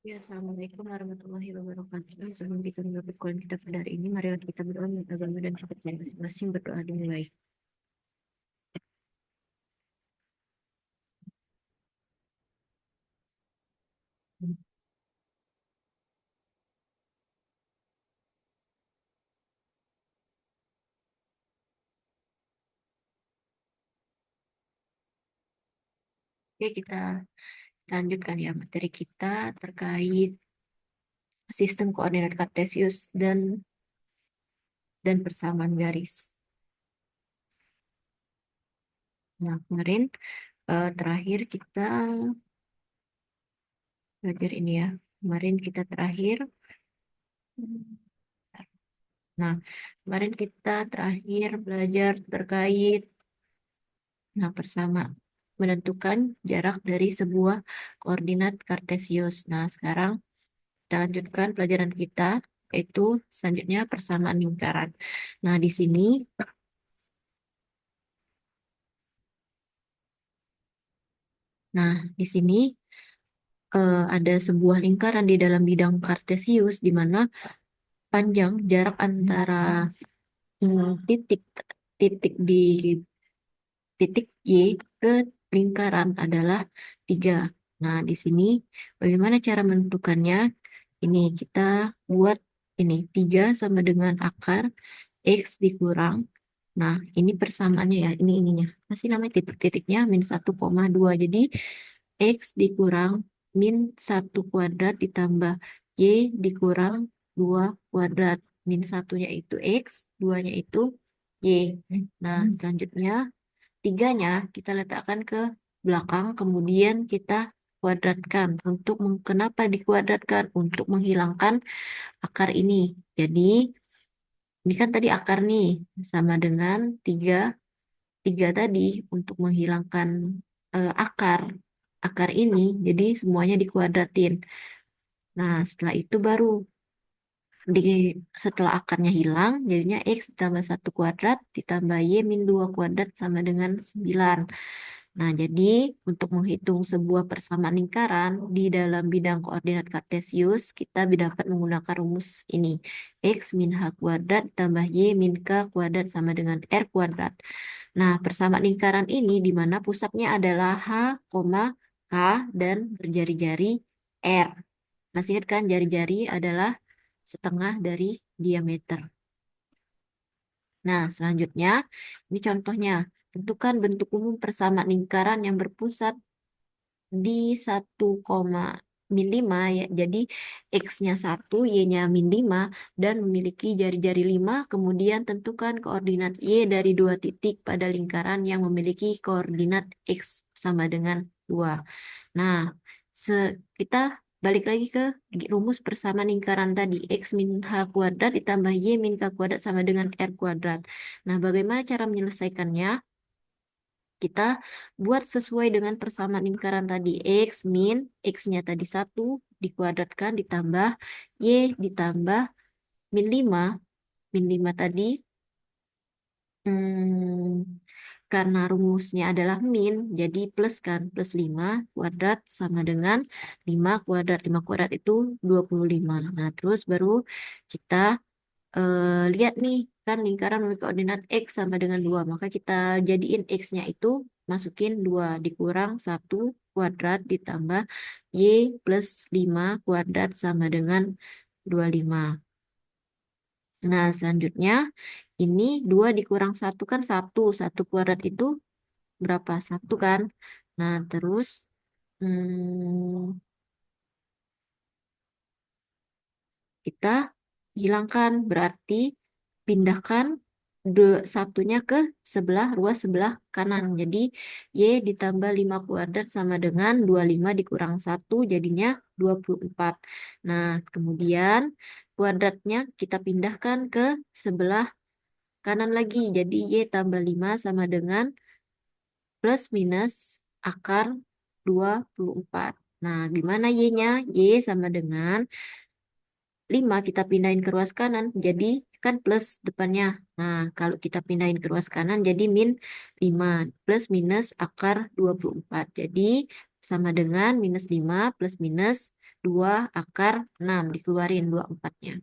Ya, Assalamualaikum warahmatullahi wabarakatuh. Sebelum kita mulai perkuliahan kita pada hari ini, marilah kita berdoa menurut agama dan kepercayaan masing-masing. Berdoa dimulai. Oke, kita lanjutkan ya materi kita terkait sistem koordinat kartesius dan persamaan garis. Nah, kemarin terakhir kita belajar ini ya. Kemarin kita terakhir. Nah, kemarin kita terakhir belajar terkait persamaan menentukan jarak dari sebuah koordinat kartesius. Nah, sekarang kita lanjutkan pelajaran kita, yaitu selanjutnya persamaan lingkaran. Nah, di sini ada sebuah lingkaran di dalam bidang kartesius di mana panjang jarak antara titik titik di titik Y ke lingkaran adalah 3. Nah, di sini bagaimana cara menentukannya? Ini kita buat ini 3 sama dengan akar X dikurang. Nah, ini persamaannya ya, ini ininya. Masih namanya titik-titiknya -1,2. Jadi, X dikurang -1 kuadrat ditambah Y dikurang 2 kuadrat. -1-nya itu X, 2-nya itu Y. Nah, selanjutnya 3-nya kita letakkan ke belakang, kemudian kita kuadratkan. Kenapa dikuadratkan? Untuk menghilangkan akar ini. Jadi, ini kan tadi akar nih, sama dengan 3 3 tadi untuk menghilangkan akar ini, jadi semuanya dikuadratin. Nah, setelah itu baru di setelah akarnya hilang, jadinya X ditambah 1 kuadrat ditambah Y min 2 kuadrat sama dengan 9. Nah, jadi untuk menghitung sebuah persamaan lingkaran di dalam bidang koordinat kartesius, kita dapat menggunakan rumus ini. X min H kuadrat tambah Y min K kuadrat sama dengan R kuadrat. Nah, persamaan lingkaran ini di mana pusatnya adalah H, K, dan berjari-jari R. Masih ingat kan jari-jari adalah setengah dari diameter. Nah, selanjutnya, ini contohnya. Tentukan bentuk umum persamaan lingkaran yang berpusat di 1,5 ya. Jadi X-nya 1, Y-nya -5 dan memiliki jari-jari 5. Kemudian tentukan koordinat Y dari dua titik pada lingkaran yang memiliki koordinat X sama dengan 2. Nah, kita balik lagi ke rumus persamaan lingkaran tadi. X min H kuadrat ditambah Y min K kuadrat sama dengan R kuadrat. Nah, bagaimana cara menyelesaikannya? Kita buat sesuai dengan persamaan lingkaran tadi. X-nya tadi 1 dikuadratkan ditambah Y ditambah -5. -5 tadi, karena rumusnya adalah min, jadi plus kan. Plus 5 kuadrat sama dengan 5 kuadrat. 5 kuadrat itu 25. Nah, terus baru kita lihat nih, kan lingkaran memiliki koordinat X sama dengan 2. Maka kita jadiin X-nya itu, masukin 2 dikurang 1 kuadrat ditambah Y plus 5 kuadrat sama dengan 25. Nah, selanjutnya ini 2 dikurang 1 kan 1. 1 kuadrat itu berapa? 1 kan? Nah, terus hmm, kita hilangkan, berarti pindahkan satunya ke ruas sebelah kanan. Jadi Y ditambah 5 kuadrat sama dengan 25 dikurang 1 jadinya 24. Nah, kemudian kuadratnya kita pindahkan ke sebelah kanan lagi. Jadi Y tambah 5 sama dengan plus minus akar 24. Nah, gimana Y-nya? Y sama dengan 5 kita pindahin ke ruas kanan, jadi kan plus depannya. Nah, kalau kita pindahin ke ruas kanan, jadi min 5 plus minus akar 24. Jadi sama dengan minus 5 plus minus 2 akar 6. Dikeluarin 24-nya.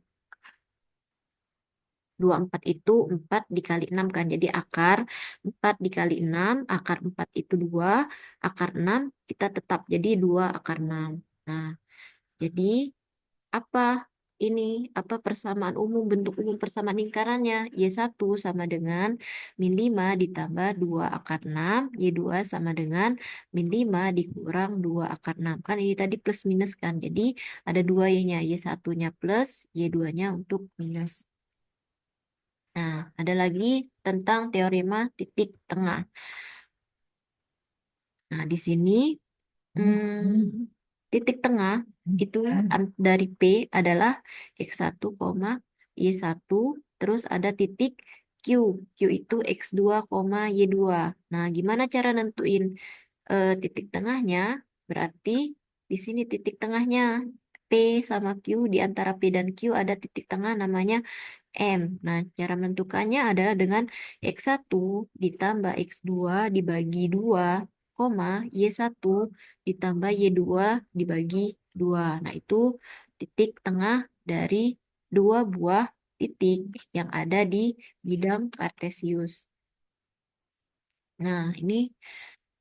24 itu 4 dikali 6 kan. Jadi akar 4 dikali 6, akar 4 itu 2, akar 6 kita tetap jadi 2 akar 6. Nah, jadi apa ini apa persamaan umum bentuk umum persamaan lingkarannya Y1 sama dengan min 5 ditambah 2 akar 6 Y2 sama dengan min 5 dikurang 2 akar 6 kan ini tadi plus minus kan jadi ada 2 Y-nya Y1-nya plus Y2-nya untuk minus. Nah, ada lagi tentang teorema titik tengah. Nah, di sini titik tengah itu dari P adalah X1, Y1, terus ada titik Q. Q itu X2, Y2. Nah, gimana cara nentuin titik tengahnya? Berarti di sini titik tengahnya P sama Q, di antara P dan Q ada titik tengah namanya M. Nah, cara menentukannya adalah dengan X1 ditambah X2 dibagi 2, Y1 ditambah Y2 dibagi 2. Nah, itu titik tengah dari dua buah titik yang ada di bidang kartesius. Nah, ini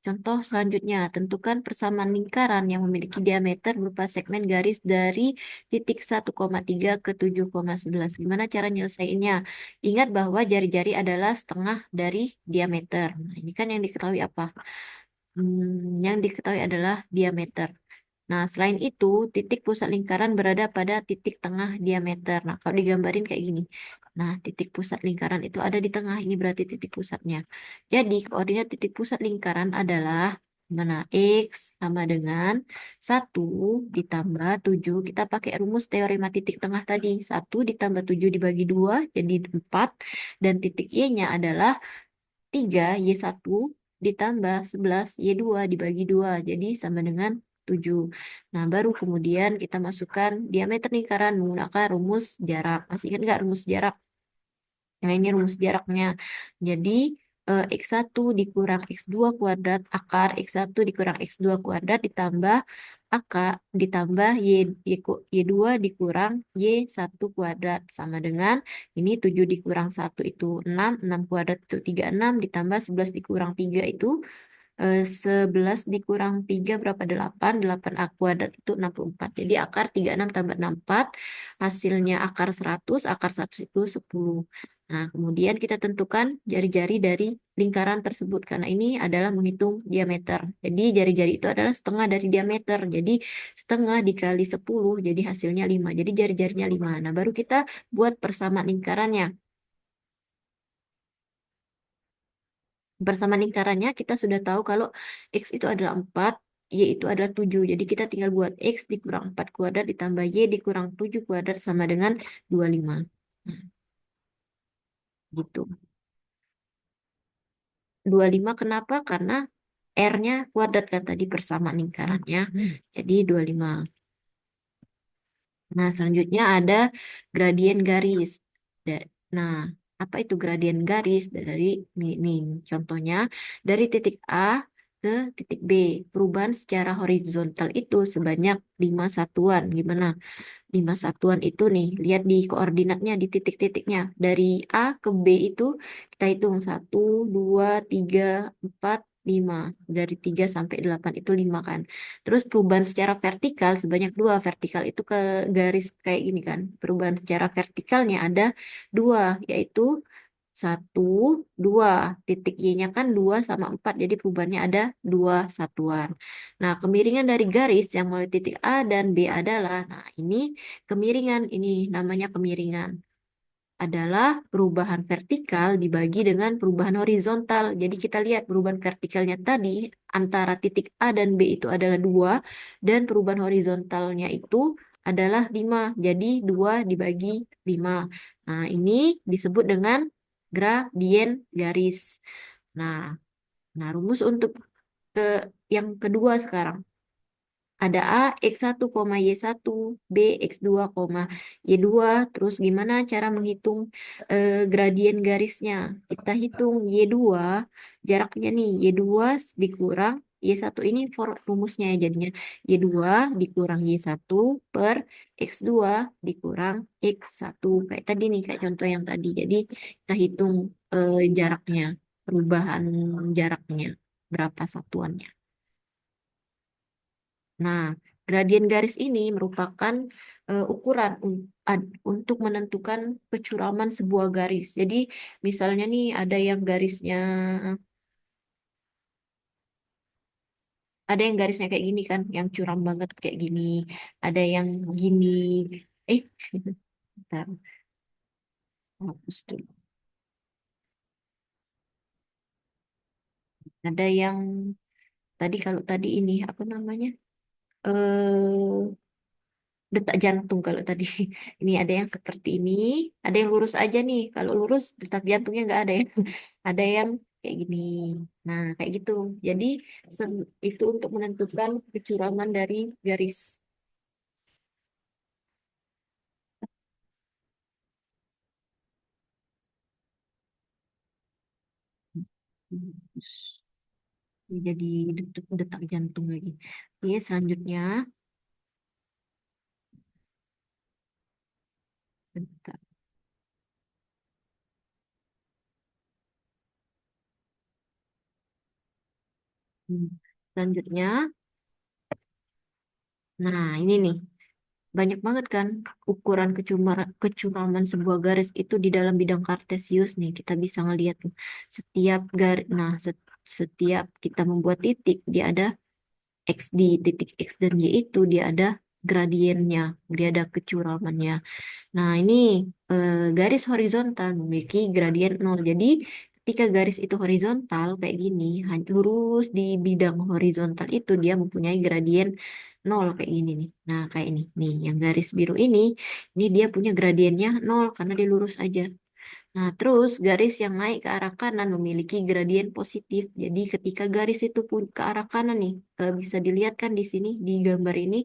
contoh selanjutnya, tentukan persamaan lingkaran yang memiliki diameter berupa segmen garis dari titik 1,3 ke 7,11. Gimana cara nyelesainnya? Ingat bahwa jari-jari adalah setengah dari diameter. Nah, ini kan yang diketahui apa? Yang diketahui adalah diameter. Nah, selain itu, titik pusat lingkaran berada pada titik tengah diameter. Nah, kalau digambarin kayak gini. Nah, titik pusat lingkaran itu ada di tengah. Ini berarti titik pusatnya. Jadi, koordinat titik pusat lingkaran adalah mana X sama dengan 1 ditambah 7. Kita pakai rumus teorema titik tengah tadi. 1 ditambah 7 dibagi 2 jadi 4. Dan titik Y-nya adalah 3 Y1 ditambah 11 Y2 dibagi 2 jadi sama dengan 7. Nah, baru kemudian kita masukkan diameter lingkaran menggunakan rumus jarak. Masih ingat nggak rumus jarak? Nah, ini rumus jaraknya. Jadi, X1 dikurang X2 kuadrat akar X1 dikurang X2 kuadrat ditambah akar ditambah Y2 dikurang Y1 kuadrat sama dengan ini 7 dikurang 1 itu 6, 6 kuadrat itu 36 ditambah 11 dikurang 3 itu 11 dikurang 3 berapa? 8. 8 A kuadrat itu 64. Jadi akar 36 tambah 64 hasilnya akar 100 itu 10. Nah, kemudian kita tentukan jari-jari dari lingkaran tersebut karena ini adalah menghitung diameter. Jadi jari-jari itu adalah setengah dari diameter. Jadi setengah dikali 10 jadi hasilnya 5. Jadi jari-jarinya 5. Nah, baru kita buat persamaan lingkarannya. Bersama lingkarannya kita sudah tahu kalau X itu adalah 4, Y itu adalah 7. Jadi kita tinggal buat X dikurang 4 kuadrat ditambah Y dikurang 7 kuadrat sama dengan 25. Nah, gitu. 25 kenapa? Karena R-nya kuadrat kan tadi persamaan lingkarannya. Jadi 25. Nah, selanjutnya ada gradien garis. Nah, apa itu gradien garis? Dari ini, contohnya dari titik A ke titik B. Perubahan secara horizontal itu sebanyak 5 satuan. Gimana? 5 satuan itu nih, lihat di koordinatnya, di titik-titiknya. Dari A ke B itu kita hitung 1, 2, 3, 4, 5. Dari 3 sampai 8 itu 5 kan. Terus perubahan secara vertikal sebanyak 2. Vertikal itu ke garis kayak gini kan. Perubahan secara vertikalnya ada 2, yaitu 1, 2. Titik Y-nya kan 2 sama 4. Jadi perubahannya ada 2 satuan. Nah, kemiringan dari garis yang mulai titik A dan B adalah, nah ini kemiringan, ini namanya kemiringan. Adalah perubahan vertikal dibagi dengan perubahan horizontal. Jadi kita lihat perubahan vertikalnya tadi antara titik A dan B itu adalah 2 dan perubahan horizontalnya itu adalah 5. Jadi 2 dibagi 5. Nah, ini disebut dengan gradien garis. Nah, rumus untuk ke yang kedua sekarang. Ada A, X1, Y1, B, X2, Y2. Terus gimana cara menghitung gradien garisnya? Kita hitung Y2, jaraknya nih, Y2 dikurang Y1 ini for rumusnya ya, jadinya Y2 dikurang Y1 per X2 dikurang X1. Kayak tadi nih, kayak contoh yang tadi. Jadi kita hitung jaraknya, perubahan jaraknya, berapa satuannya. Nah, gradien garis ini merupakan ukuran untuk menentukan kecuraman sebuah garis. Jadi misalnya nih ada yang garisnya ada yang garisnya kayak gini kan, yang curam banget kayak gini. Ada yang gini. Eh, bentar, hapus dulu. Ada yang tadi kalau tadi ini apa namanya? Eh detak jantung kalau tadi. Ini ada yang seperti ini, ada yang lurus aja nih. Kalau lurus detak jantungnya nggak ada ya. Ada yang kayak gini. Nah, kayak gitu. Jadi itu untuk menentukan kecurangan dari garis. Ini jadi detak jantung lagi. Oke, selanjutnya detak. Hmm. Selanjutnya, nah ini nih. Banyak banget kan ukuran kecuraman sebuah garis itu di dalam bidang kartesius nih. Kita bisa ngeliat tuh setiap garis. Nah, setiap kita membuat titik, dia ada X di titik X dan Y itu dia ada gradiennya, dia ada kecuramannya. Nah, ini garis horizontal memiliki gradien nol. Jadi, ketika garis itu horizontal kayak gini, lurus di bidang horizontal itu dia mempunyai gradien nol kayak gini nih. Nah, kayak ini. Nih, yang garis biru ini dia punya gradiennya nol karena dia lurus aja. Nah, terus garis yang naik ke arah kanan memiliki gradien positif. Jadi, ketika garis itu pun ke arah kanan nih, bisa dilihat kan di sini, di gambar ini,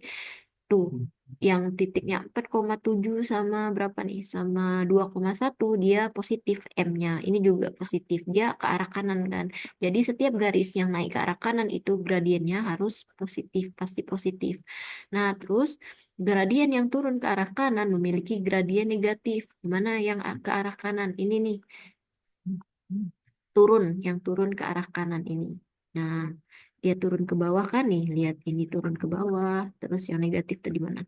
tuh, yang titiknya 4,7 sama berapa nih? Sama 2,1 dia positif M-nya. Ini juga positif. Dia ke arah kanan kan. Jadi setiap garis yang naik ke arah kanan itu gradiennya harus positif, pasti positif. Nah, terus gradien yang turun ke arah kanan memiliki gradien negatif. Mana yang ke arah kanan? Ini nih, turun, yang turun ke arah kanan ini. Nah, dia turun ke bawah kan nih, lihat ini turun ke bawah, terus yang negatif tadi mana?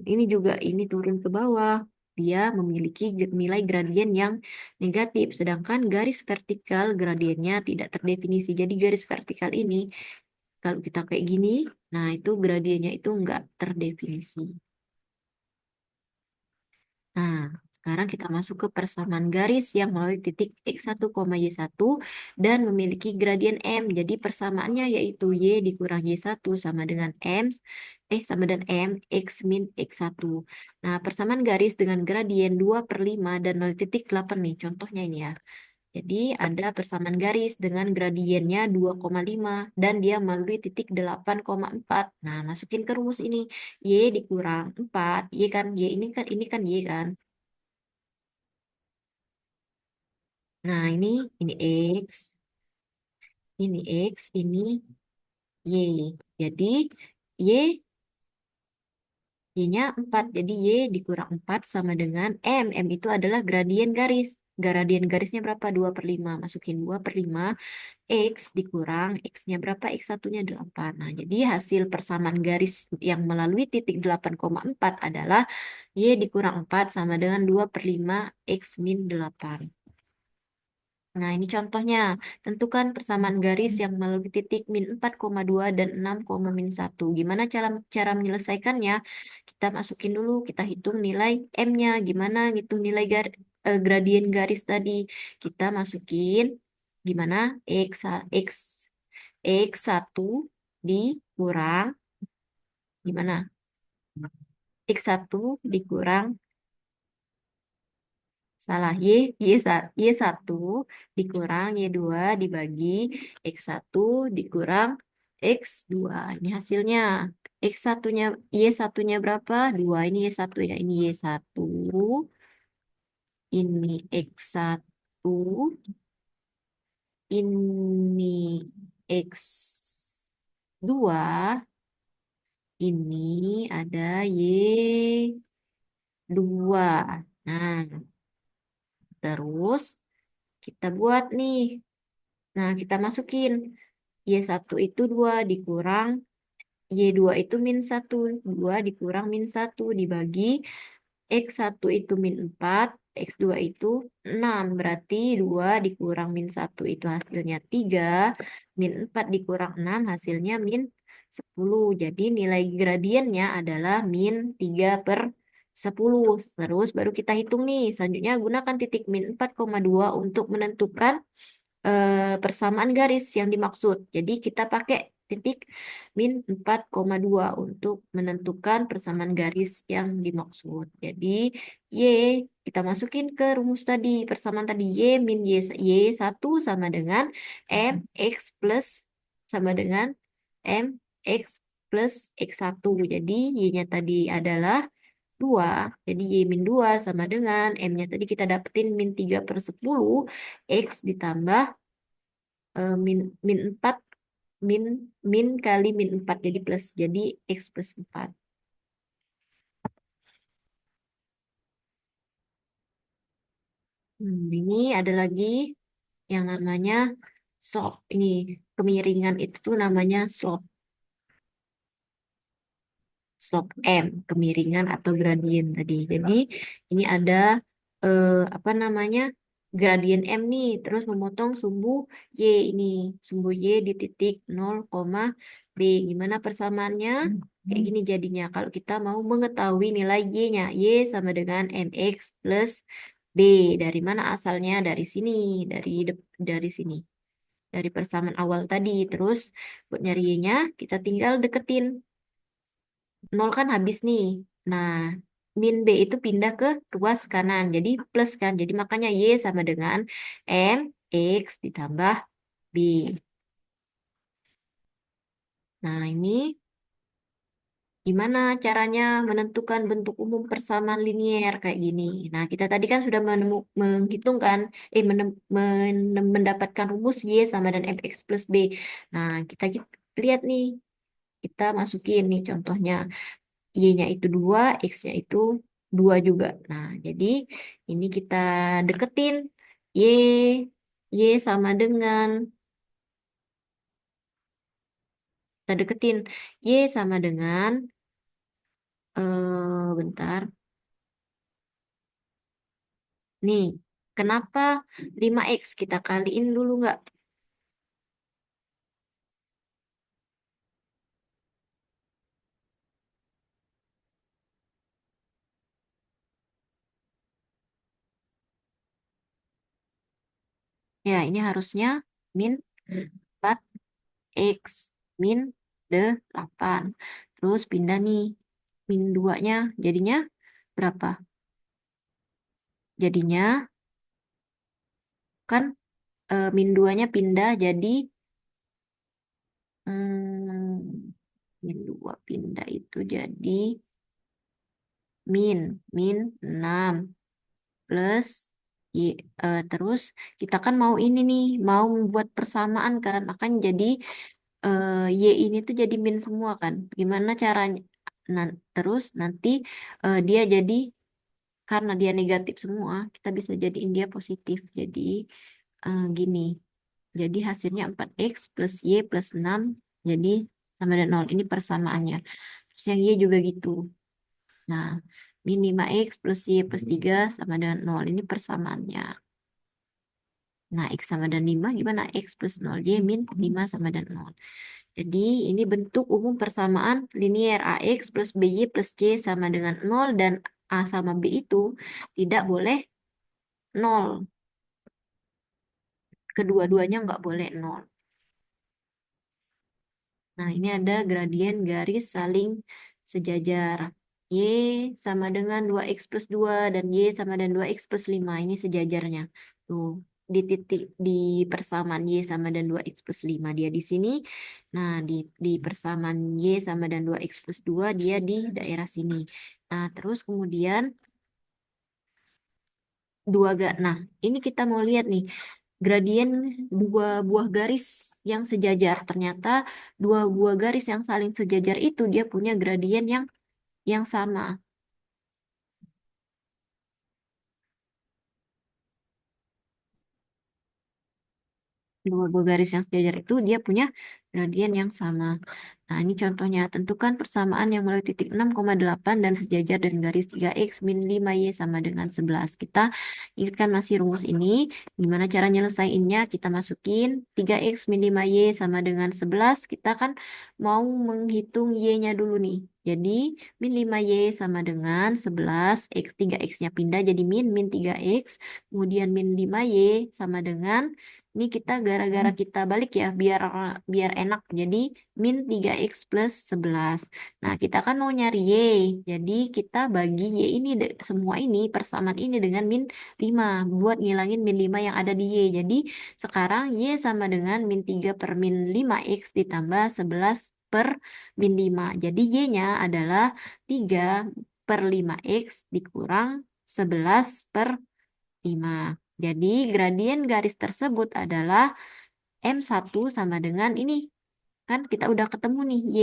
Ini juga ini turun ke bawah. Dia memiliki nilai gradien yang negatif, sedangkan garis vertikal gradiennya tidak terdefinisi. Jadi garis vertikal ini kalau kita kayak gini, nah itu gradiennya itu enggak terdefinisi. Nah, sekarang kita masuk ke persamaan garis yang melalui titik X1, Y1 dan memiliki gradien M. Jadi persamaannya yaitu Y dikurang Y1 sama dengan sama dengan M, X min X1. Nah, persamaan garis dengan gradien 2/5 dan melalui titik 8 nih. Contohnya ini ya. Jadi ada persamaan garis dengan gradiennya 2,5 dan dia melalui titik 8,4. Nah, masukin ke rumus ini. Y dikurang 4. Y kan, Y ini kan Y kan. Nah, ini X, ini X, ini Y. Jadi Y, Y-nya 4. Jadi Y dikurang 4 sama dengan M. M itu adalah gradien garis. Gradien garisnya berapa? 2/5. Masukin 2/5. X dikurang X-nya berapa? X satunya 8. Nah, jadi hasil persamaan garis yang melalui titik 8,4 adalah Y dikurang 4 sama dengan 2/5 X min 8. Nah, ini contohnya. Tentukan persamaan garis yang melalui titik min 4,2 dan 6,-1. Gimana cara cara menyelesaikannya? Kita masukin dulu, kita hitung nilai M-nya. Gimana ngitung nilai gradien garis tadi? Kita masukin gimana? X X1 dikurang gimana? X1 dikurang salah Y1 dikurang Y2 dibagi X1 dikurang X2. Ini hasilnya. X1-nya Y1-nya berapa? 2. Ini Y1 ya. Ini Y1. Ini X1. Ini X2 ini ada Y2. Nah, terus kita buat nih. Nah, kita masukin Y1 itu 2 dikurang Y2 itu -1. 2 dikurang -1 dibagi X1 itu -4, X2 itu 6. Berarti 2 dikurang -1 itu hasilnya 3. -4 dikurang 6 hasilnya -10. Jadi nilai gradiennya adalah -3/10. Terus baru kita hitung nih. Selanjutnya gunakan titik -4,2 untuk menentukan persamaan garis yang dimaksud. Jadi kita pakai titik -4,2 untuk menentukan persamaan garis yang dimaksud. Jadi Y kita masukin ke rumus tadi, persamaan tadi Y min Y1 sama dengan MX plus sama dengan MX plus X1. Jadi Y-nya tadi adalah 2. Jadi Y min 2 sama dengan M-nya tadi kita dapetin -3/10 X ditambah min 4 min min kali -4 jadi plus jadi X plus 4. Ini ada lagi yang namanya slope. Ini kemiringan itu tuh namanya slope. Slope M, kemiringan atau gradien tadi. Jadi ini ada apa namanya? Gradien M nih, terus memotong sumbu Y ini, sumbu Y di titik 0, B. Gimana persamaannya? Kayak gini jadinya. Kalau kita mau mengetahui nilai Y-nya, Y sama dengan MX plus B. Dari mana asalnya? Dari sini, dari sini. Dari persamaan awal tadi. Terus buat nyari Y-nya, kita tinggal deketin 0 kan habis nih. Nah, min B itu pindah ke ruas kanan. Jadi plus kan. Jadi makanya Y sama dengan M X ditambah B. Nah, ini gimana caranya menentukan bentuk umum persamaan linier kayak gini. Nah, kita tadi kan sudah menghitungkan, mendapatkan rumus Y sama dengan MX plus B. Nah, kita lihat nih. Kita masukin nih contohnya. Y-nya itu 2, X-nya itu 2 juga. Nah, jadi ini kita deketin. Y, Y sama dengan, kita deketin. Y sama dengan, bentar. Nih, kenapa 5X? Kita kaliin dulu nggak? Ya, ini harusnya min 4X min 8. Terus pindah nih. Min 2-nya jadinya berapa? Jadinya kan min 2-nya pindah jadi min 2 pindah itu jadi min min 6 plus y, terus kita kan mau ini nih mau membuat persamaan kan akan jadi y ini tuh jadi min semua kan gimana caranya. Nah, terus nanti dia jadi karena dia negatif semua kita bisa jadiin dia positif jadi gini. Jadi hasilnya 4X plus Y plus 6 jadi sama dengan 0. Ini persamaannya. Terus yang Y juga gitu. Nah, min 5X plus Y plus 3 sama dengan 0. Ini persamaannya. Nah, X sama dengan 5 gimana? X plus 0. Y min 5 sama dengan 0. Jadi ini bentuk umum persamaan linier AX plus BY plus C sama dengan 0 dan A sama B itu tidak boleh 0. Kedua-duanya nggak boleh 0. Nah, ini ada gradien garis saling sejajar. Y sama dengan 2X plus 2 dan Y sama dengan 2X plus 5. Ini sejajarnya. Tuh, di titik di persamaan Y sama dengan 2X plus 5 dia di sini. Nah, di persamaan Y sama dengan 2X plus 2 dia di daerah sini. Nah, terus kemudian Nah, ini kita mau lihat nih gradien dua buah garis yang sejajar. Ternyata dua buah garis yang saling sejajar itu dia punya gradien yang sama. Dua buah garis yang sejajar itu dia punya gradien yang sama. Nah, ini contohnya. Tentukan persamaan yang melalui titik 6,8 dan sejajar dengan garis 3x min 5y sama dengan 11. Kita ingatkan masih rumus ini. Gimana cara nyelesainnya? Kita masukin 3x min 5y sama dengan 11. Kita kan mau menghitung y-nya dulu nih. Jadi min 5y sama dengan 11. X 3x-nya pindah jadi min 3x. Kemudian min 5y sama dengan ini kita gara-gara kita balik ya biar biar enak. Jadi min 3x plus 11. Nah, kita kan mau nyari y. Jadi kita bagi y ini semua ini persamaan ini dengan min 5 buat ngilangin min 5 yang ada di y. Jadi sekarang y sama dengan min 3 per min 5x ditambah 11 per min 5. Jadi y-nya adalah 3 per 5x dikurang 11 per 5. Jadi gradien garis tersebut adalah M1 sama dengan ini. Kan kita udah ketemu nih Y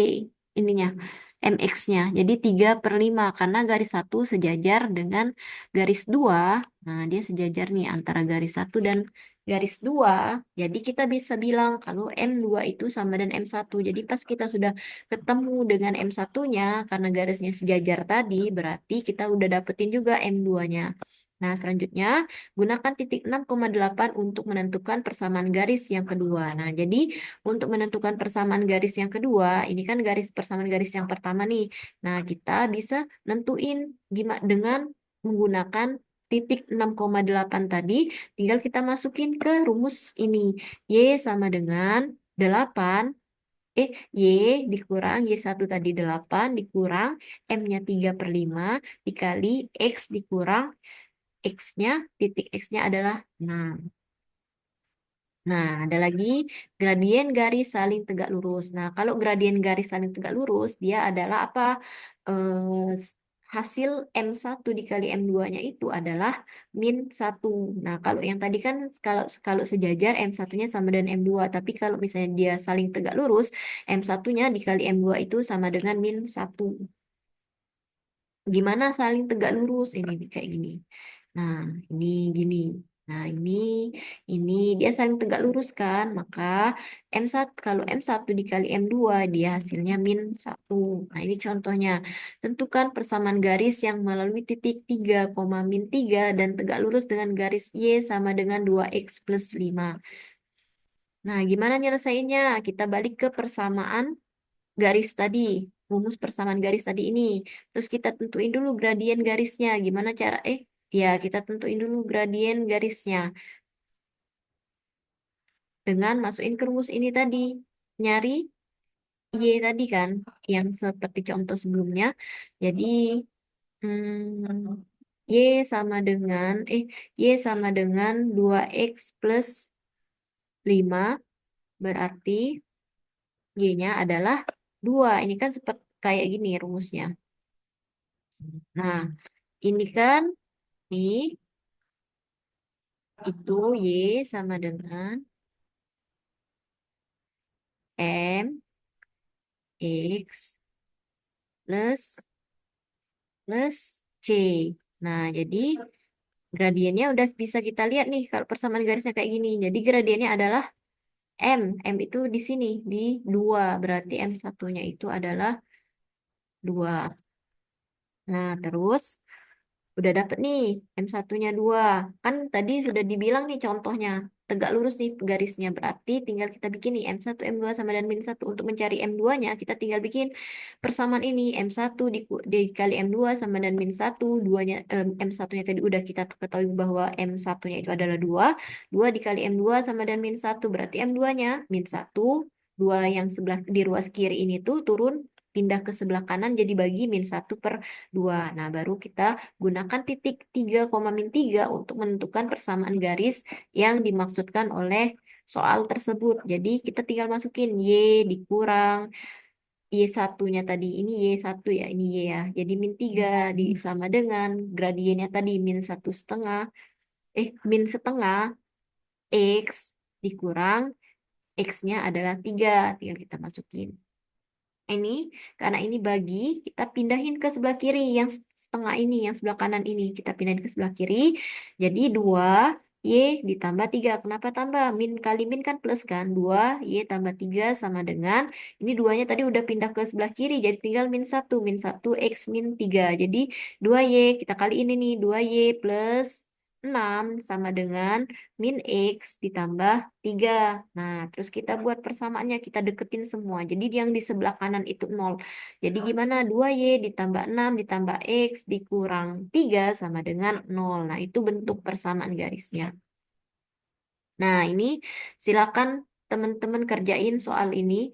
ininya. MX-nya. Jadi 3 per 5. Karena garis satu sejajar dengan garis 2. Nah, dia sejajar nih antara garis satu dan garis 2. Jadi kita bisa bilang kalau M2 itu sama dengan M1. Jadi pas kita sudah ketemu dengan M1-nya, karena garisnya sejajar tadi, berarti kita udah dapetin juga M2-nya. Nah, selanjutnya gunakan titik 6,8 untuk menentukan persamaan garis yang kedua. Nah, jadi untuk menentukan persamaan garis yang kedua, ini kan garis persamaan garis yang pertama nih. Nah, kita bisa nentuin gimana dengan menggunakan titik 6,8 tadi, tinggal kita masukin ke rumus ini. Y sama dengan 8, Y dikurang Y1 tadi 8 dikurang M-nya 3 per 5 dikali X dikurang X-nya, titik X-nya adalah 6. Nah, ada lagi gradien garis saling tegak lurus. Nah, kalau gradien garis saling tegak lurus, dia adalah apa? Hasil M1 dikali M2-nya itu adalah min 1. Nah, kalau yang tadi kan kalau kalau sejajar M1-nya sama dengan M2. Tapi kalau misalnya dia saling tegak lurus, M1-nya dikali M2 itu sama dengan min 1. Gimana saling tegak lurus? Ini nih, kayak gini. Nah, ini gini. Nah, ini dia saling tegak lurus kan? Maka M1 kalau M1 dikali M2 dia hasilnya min 1. Nah, ini contohnya. Tentukan persamaan garis yang melalui titik 3, min 3 dan tegak lurus dengan garis Y sama dengan 2X plus 5. Nah, gimana nyelesainnya? Kita balik ke persamaan garis tadi, rumus persamaan garis tadi ini. Terus kita tentuin dulu gradien garisnya. Gimana cara, ya kita tentuin dulu gradien garisnya. Dengan masukin ke rumus ini tadi. Nyari Y tadi kan, yang seperti contoh sebelumnya. Jadi, Y sama dengan, Y sama dengan 2X plus 5, berarti Y-nya adalah 2. Ini kan seperti kayak gini rumusnya. Nah, ini kan ini itu Y sama dengan M X plus C. Nah, jadi gradiennya udah bisa kita lihat nih kalau persamaan garisnya kayak gini. Jadi gradiennya adalah M. M itu di sini, di 2. Berarti M satunya itu adalah 2. Nah, terus udah dapet nih M1-nya 2. Kan tadi sudah dibilang nih contohnya. Tegak lurus nih garisnya. Berarti tinggal kita bikin nih M1, M2 sama dan min 1. Untuk mencari M2-nya kita tinggal bikin persamaan ini. M1 dikali M2 sama dan min 1. M1-nya tadi udah kita ketahui bahwa M1-nya itu adalah 2. 2 dikali M2 sama dan min 1. Berarti M2-nya min 1. 2 yang sebelah di ruas kiri ini tuh turun pindah ke sebelah kanan jadi bagi min 1/2. Nah, baru kita gunakan titik 3, min 3 untuk menentukan persamaan garis yang dimaksudkan oleh soal tersebut. Jadi kita tinggal masukin Y dikurang Y1-nya tadi. Ini Y1 ya, ini Y ya. Jadi min 3 sama dengan gradiennya tadi min 1/2. Min setengah X dikurang X-nya adalah 3. Tinggal kita masukin. Ini, karena ini bagi, kita pindahin ke sebelah kiri, yang setengah ini, yang sebelah kanan ini. Kita pindahin ke sebelah kiri. Jadi 2Y ditambah 3. Kenapa tambah? Min kali min kan plus kan? 2Y tambah 3 sama dengan, ini duanya tadi udah pindah ke sebelah kiri, jadi tinggal min 1. Min 1 X min 3. Jadi 2Y, kita kali ini nih, 2Y plus 6 sama dengan min X ditambah 3. Nah, terus kita buat persamaannya, kita deketin semua. Jadi yang di sebelah kanan itu 0. Jadi gimana? 2Y ditambah 6 ditambah X dikurang 3 sama dengan 0. Nah, itu bentuk persamaan garisnya. Nah, ini silakan teman-teman kerjain soal ini.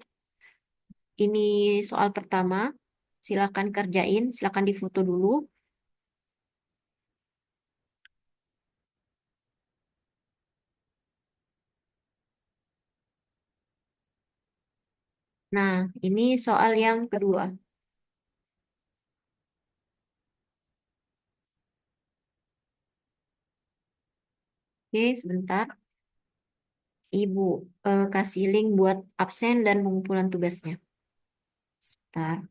Ini soal pertama. Silakan kerjain, silakan difoto dulu. Nah, ini soal yang kedua. Oke, sebentar. Ibu kasih link buat absen dan pengumpulan tugasnya. Sebentar.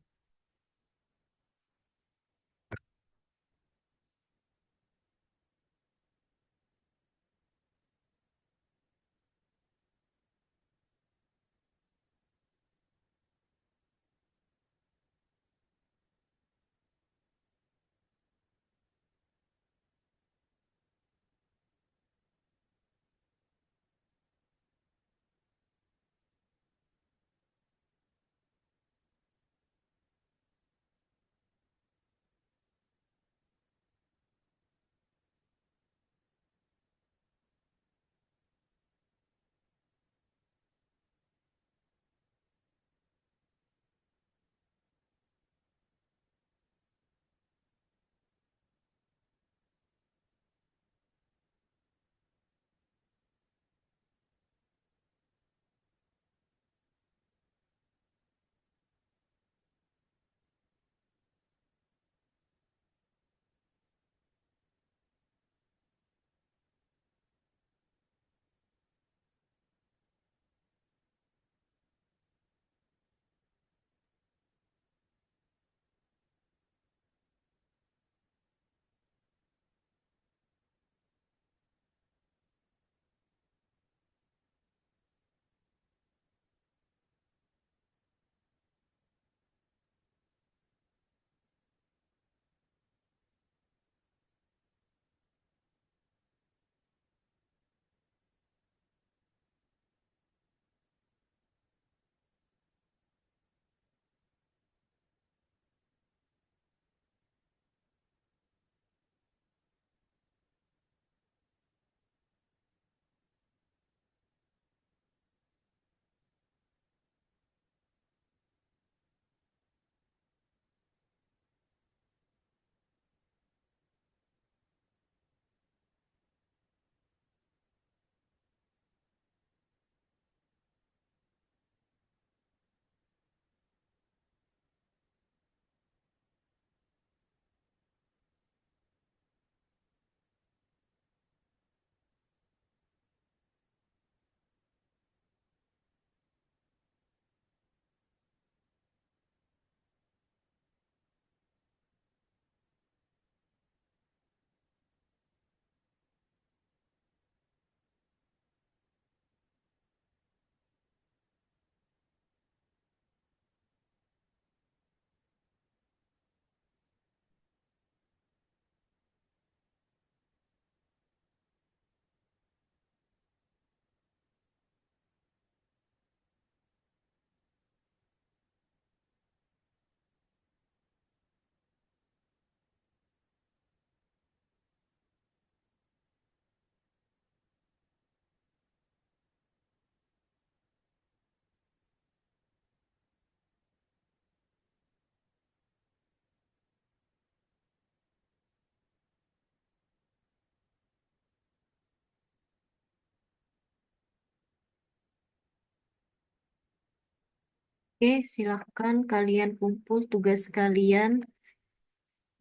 Oke, silakan kalian kumpul tugas kalian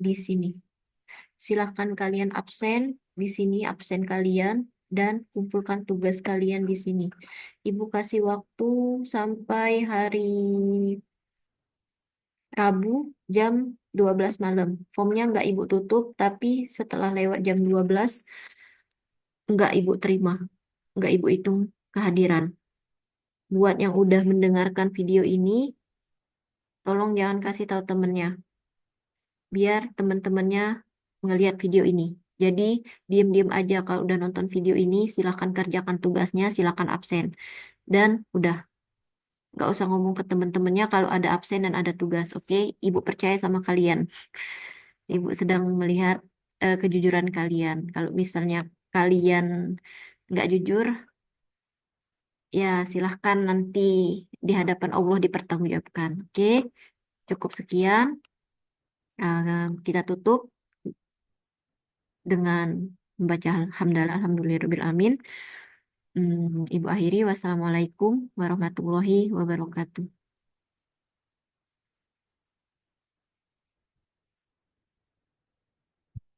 di sini. Silakan kalian absen di sini, absen kalian. dan kumpulkan tugas kalian di sini. Ibu kasih waktu sampai hari Rabu jam 12 malam. Formnya nggak Ibu tutup, tapi setelah lewat jam 12 nggak Ibu terima, nggak Ibu hitung kehadiran. Buat yang udah mendengarkan video ini, tolong jangan kasih tahu temennya, biar teman-temannya ngelihat video ini. Jadi, diem-diem aja kalau udah nonton video ini, silahkan kerjakan tugasnya, silahkan absen. Dan udah, nggak usah ngomong ke teman-temannya kalau ada absen dan ada tugas, oke? Ibu percaya sama kalian. Ibu sedang melihat kejujuran kalian. Kalau misalnya kalian nggak jujur, ya silahkan nanti di hadapan Allah dipertanggungjawabkan. Oke, cukup sekian. Kita tutup dengan membaca hamdalah alhamdulillahirabbil alamin. Ibu akhiri wassalamualaikum warahmatullahi wabarakatuh.